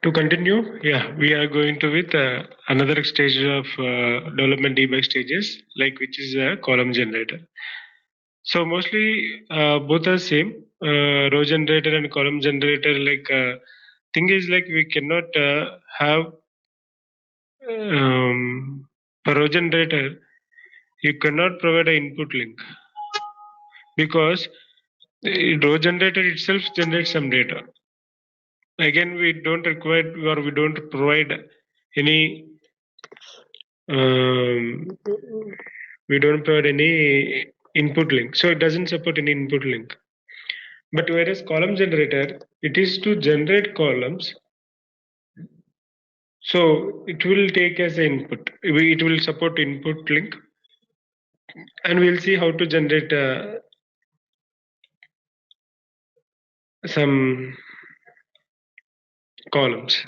To continue, yeah, we are going to with another stage of development debug stages, like which is a column generator. So mostly both are same, row generator and column generator. Like thing is like we cannot have for row generator. You cannot provide an input link because the row generator itself generates some data. Again, we don't require or we don't provide any we don't provide any input link, so it doesn't support any input link. But whereas column generator, it is to generate columns, so it will take as an input. It will support input link, and we'll see how to generate some columns.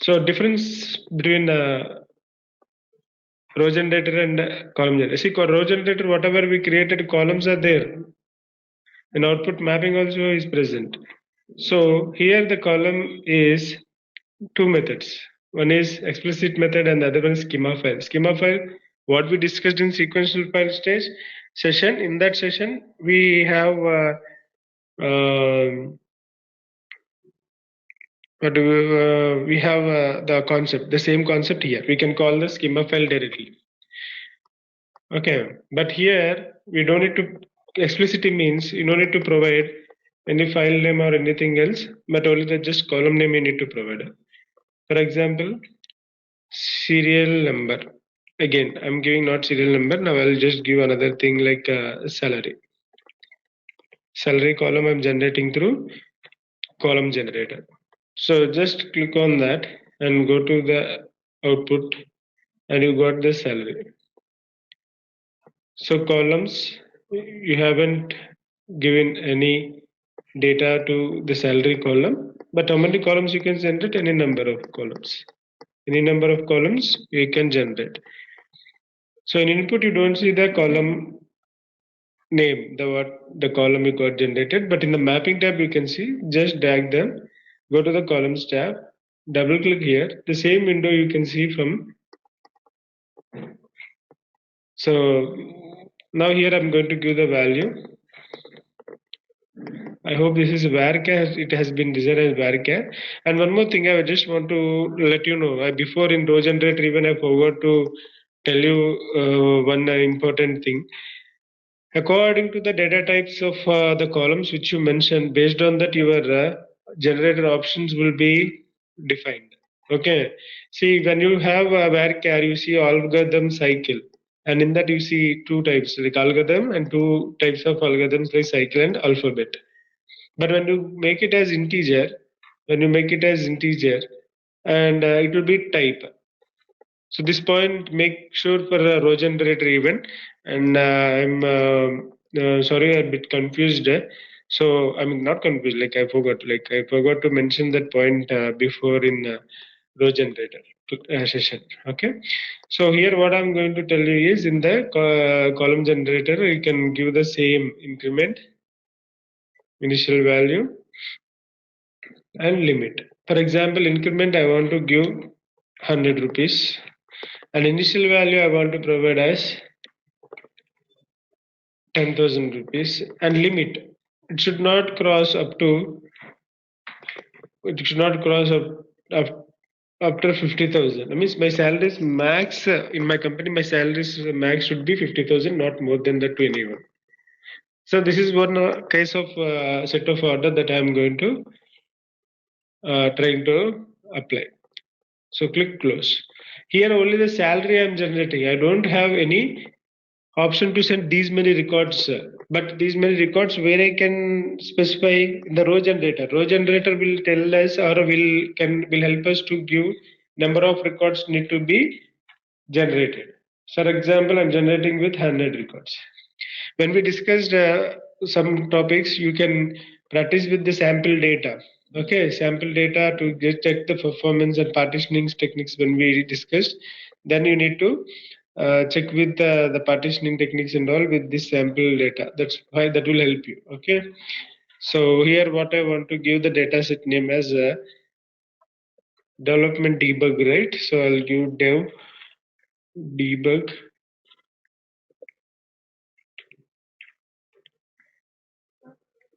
So difference between row generator and column generator. See, row generator, whatever we created, columns are there, and output mapping also is present. So here the column is two methods. One is explicit method and the other one is schema file. Schema file, what we discussed in sequential file stage session. In that session, we have we have the concept, the same concept here. We can call the schema file directly. Okay, but here we don't need to. Explicitly means you don't need to provide any file name or anything else, but only the just column name you need to provide. For example, serial number. Again, I'm giving not serial number. Now I'll just give another thing like salary. Salary column I'm generating through column generator. So just click on that and go to the output and you got the salary. So columns, you haven't given any data to the salary column, but how many columns you can generate? Any number of columns. Any number of columns you can generate. So in input, you don't see the column name, the column you got generated, but in the mapping tab, you can see, just drag them, go to the columns tab, double click here, the same window you can see from. So now here I'm going to give the value. I hope this is varchar. It has been designed as varchar. And one more thing, I just want to let you know. Before in row generator, even I forgot to tell you one important thing. According to the data types of the columns which you mentioned, based on that your generator options will be defined. Okay. See, when you have a varchar, you see algorithm cycle, and in that you see two types like algorithm and two types of algorithms like cycle and alphabet. But when you make it as integer, and it will be type. So this point, make sure for a row generator event, and I'm sorry, I'm a bit confused. So I mean not confused. Like I forgot to mention that point before in row generator session. Okay. So here what I'm going to tell you is in the column generator you can give the same increment, initial value, and limit. For example, increment I want to give 100 rupees. And initial value I want to provide as 10,000 rupees, and limit it should not cross up to after 50,000. That means my salary is max in my company. My salary is max should be 50,000, not more than that to anyone. So this is one case of set of order that I am going to trying to apply. So click close. Here only the salary I am generating. I don't have any option to send these many records, but these many records where I can specify the row generator. Row generator will tell us or will help us to give number of records need to be generated. For example, I'm generating with 100 records. When we discussed some topics, you can practice with the sample data. Okay, sample data to check the performance and partitioning techniques when we discussed. Then you need to check with the partitioning techniques and all with this sample data. That's why that will help you. Okay. So here what I want to give the data set name as development debug, right? So I'll give dev debug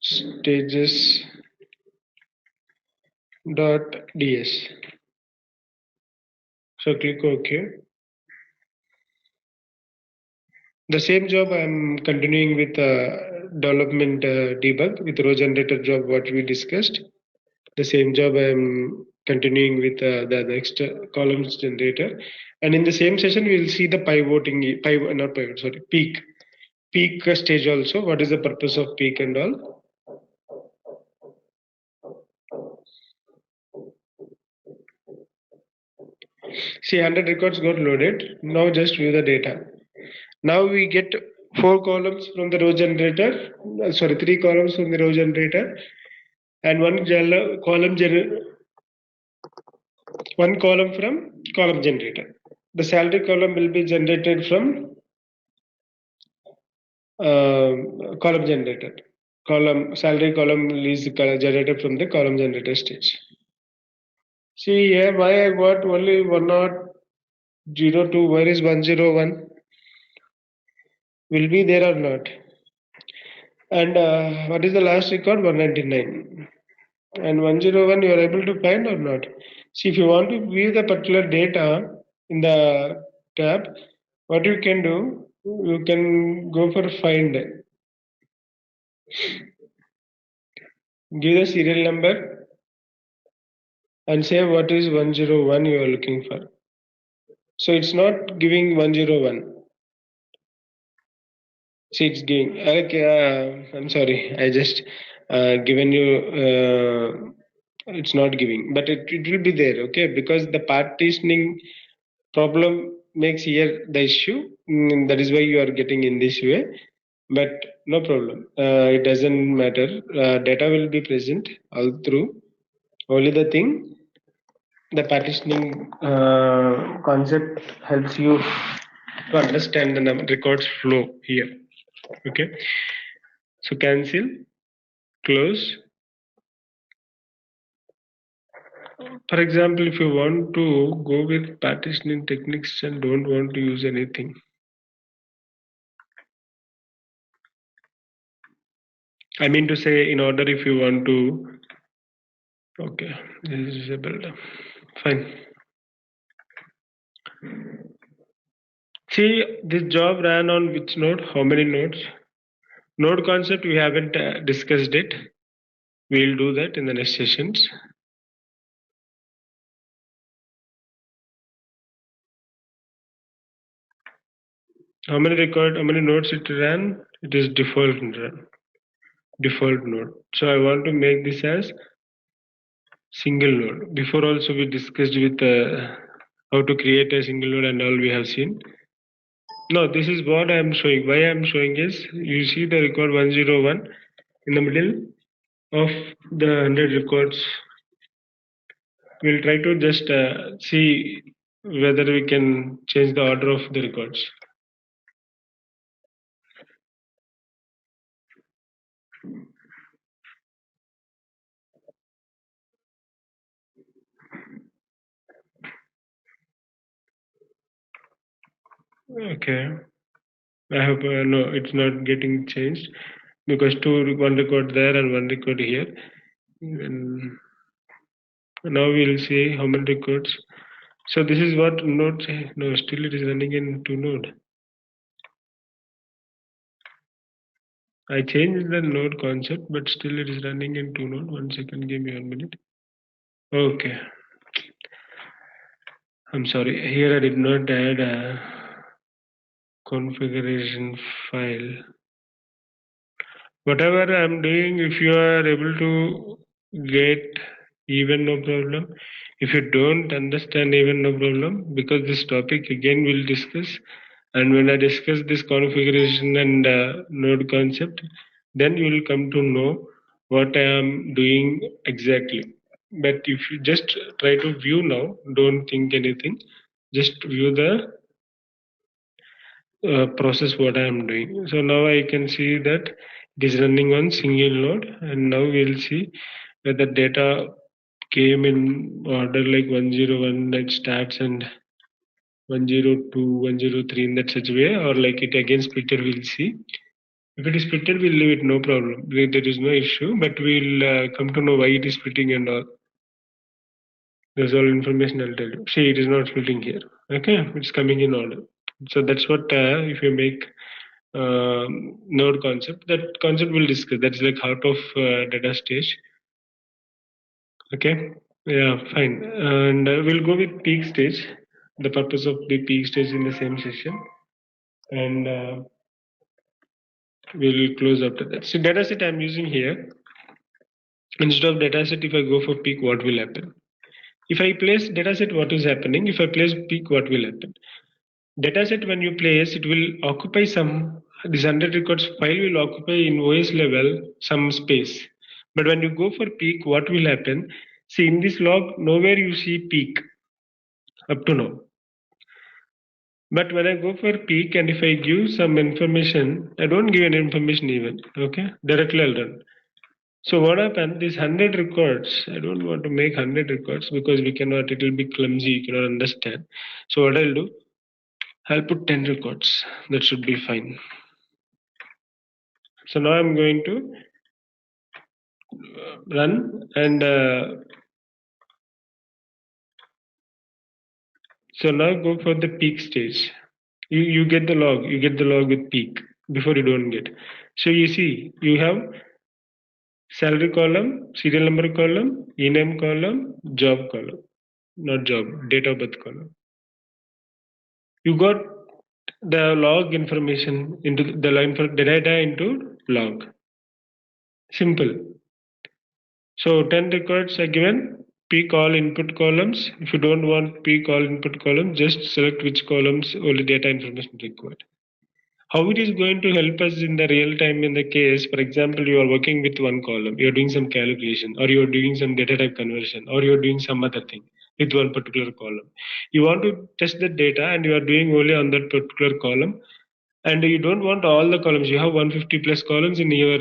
stages dot ds. So click OK. The same job I'm continuing with development debug with row generator job what we discussed. The same job I'm continuing with the next columns generator, and in the same session we'll see the pivoting, not pivot, sorry, peak stage also. What is the purpose of peak and all? See, 100 records got loaded. Now just view the data. Now we get 4 columns from the row generator. Sorry, 3 columns from the row generator, and one column from column generator. The salary column will be generated from column generator. Salary column is generated from the column generator stage. See here, why I got only 102? Where is 101? Will be there or not? And what is the last record? 199. And 101 you are able to find or not? See, if you want to view the particular data in the tab, what you can do, you can go for find. Give the serial number and say what is 101 you are looking for. So it's not giving 101. See, it's giving. Okay, I'm sorry. I just given you. It's not giving, but it will be there. Okay, because the partitioning problem makes here the issue. That is why you are getting in this way. But no problem. It doesn't matter. Data will be present all through. Only the thing, the partitioning concept helps you to understand the records flow here. Okay, so cancel, close. For example, if you want to go with partitioning techniques and don't want to use anything, I mean to say, in order if you want to, okay, this is a builder, fine. See, this job ran on which node? How many nodes? Node concept we haven't discussed it. We'll do that in the next sessions. How many nodes it ran? It is default node. So I want to make this as single node. Before also we discussed with how to create a single node and all we have seen. No, this is what I am showing. Why I am showing is, you see the record 101 in the middle of the 100 records. We'll try to just see whether we can change the order of the records. Okay. I hope no, it's not getting changed because one record there and one record here. And now we'll see how many records. So this is what node say. No, still it is running in 2 node. I changed the node concept, but still it is running in 2 node. 1 second, give me 1 minute. Okay. I'm sorry. Here I did not add a configuration file. Whatever I'm doing, if you are able to get even, no problem. If you don't understand, even no problem, because this topic again we'll discuss. And when I discuss this configuration and node concept, then you will come to know what I am doing exactly. But if you just try to view now, don't think anything, just view the process what I am doing. So now I can see that it is running on single node, and now we'll see whether data came in order like 101 that starts and 102, 103 in that such way, or like it again splitted, we'll see. If it is splitted, we'll leave it, no problem. There is no issue, but we'll come to know why it is splitting and all. There's all information I'll tell you. See, it is not splitting here. Okay, it's coming in order. So that's what if you make node concept, that concept we'll discuss. That's like heart of Datastage. Okay, yeah, fine. And we'll go with peak stage. The purpose of the peak stage in the same session, and we'll close after that. So dataset I'm using here. Instead of dataset, if I go for peak, what will happen? If I place dataset, what is happening? If I place peak, what will happen? Dataset, when you place, it will occupy some, this 100 records file will occupy in OS level some space. But when you go for peak, what will happen? See, in this log, nowhere you see peak up to now. But when I go for peak and if I give some information, I don't give any information even, okay? Directly I'll run. So what happened, these 100 records, I don't want to make 100 records because we cannot, it will be clumsy, you cannot understand. So what I'll do, I'll put 10 records, that should be fine. So now I'm going to run and so now go for the peak stage. You get the log with peak, before you don't get. So you see, you have salary column, serial number column, ename column, job column, not job, date of birth column. You got the log information into the line for the data into log. Simple. So 10 records are given. Peak all input columns. If you don't want peak all input columns, just select which columns only data information required. How it is going to help us in the real time in the case, for example, you are working with one column, you are doing some calculation, or you are doing some data type conversion, or you are doing some other thing with one particular column. You want to test the data and you are doing only on that particular column, and you don't want all the columns. You have 150 plus columns in your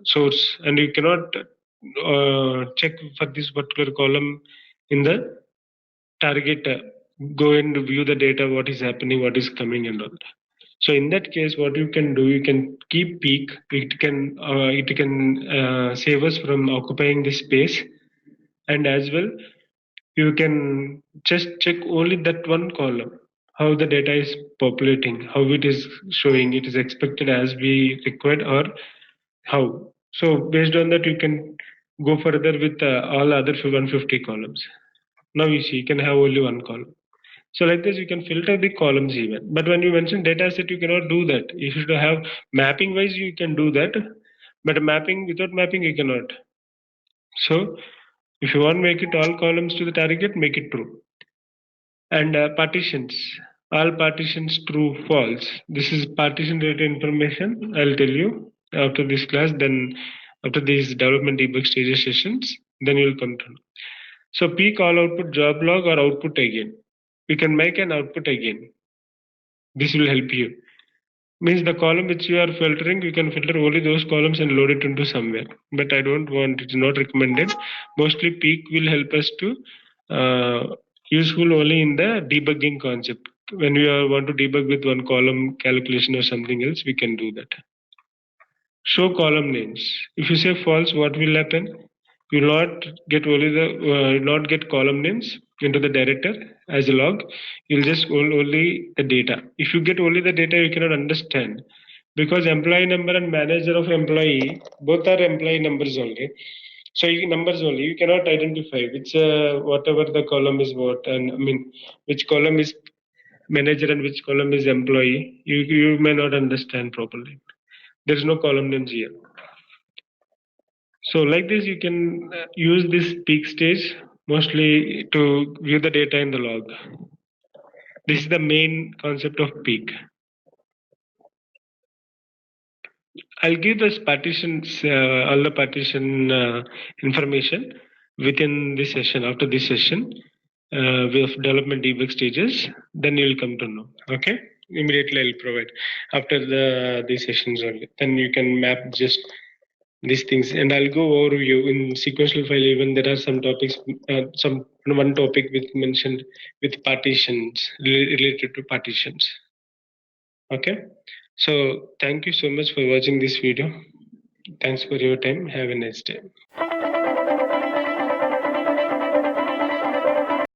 source, and you cannot check for this particular column in the target. Go and view the data, what is happening, what is coming, and all. So in that case, what you can do, you can keep peak. It can save us from occupying the space, and as well you can just check only that one column, how the data is populating, how it is showing, it is expected as we required or how. So based on that, you can go further with all other 150 columns. Now you see, you can have only one column. So like this, you can filter the columns even. But when you mention data set, you cannot do that. You should have mapping wise, you can do that. But mapping, without mapping, you cannot. So if you want to make it all columns to the target, make it true. And partitions, all partitions true, false. This is partition related information. I'll tell you after this class, then after these development debug stages sessions, then you'll come to know. So peak all output job log or output again. You can make an output again. This will help you. Means the column which you are filtering, you can filter only those columns and load it into somewhere. But I don't want, it's not recommended. Mostly peak will help us to useful only in the debugging concept. When we want to debug with one column calculation or something else, we can do that. Show column names. If you say false, what will happen? You will not get only the not get column names into the director as a log. You'll just only the data. If you get only the data, you cannot understand, because employee number and manager of employee both are employee numbers only. So you numbers only, you cannot identify which whatever the column is what, and I mean which column is manager and which column is employee. You may not understand properly. There is no column names here. So like this, you can use this peak stage mostly to view the data in the log. This is the main concept of peak. I'll give this partitions, all the partition information within this session. After this session, with development debug stages, then you'll come to know. Okay, immediately I'll provide after these sessions only. Then you can map just these things, and I'll go over you in sequential file. Even there are some topics, some one topic which mentioned with partitions related to partitions. Okay, so thank you so much for watching this video. Thanks for your time. Have a nice day.